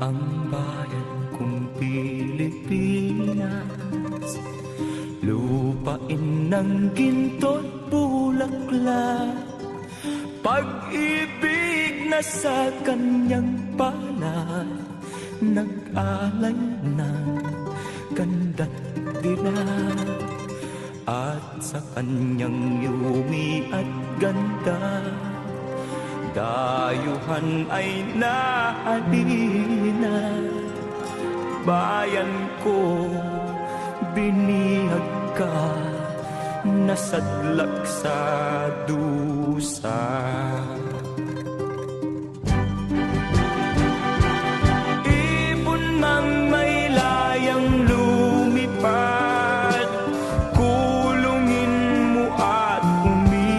ang bayan kong Pilipinas, lupain ng ginto't bulaklak, pag-ibig na sa kanyang palad, nag-alay ng ganda't dilag, at sa kanyang yumi at ganda, dayuhan ay nahalina. Bayan ko, binihag ka, nasadlak sa dusa.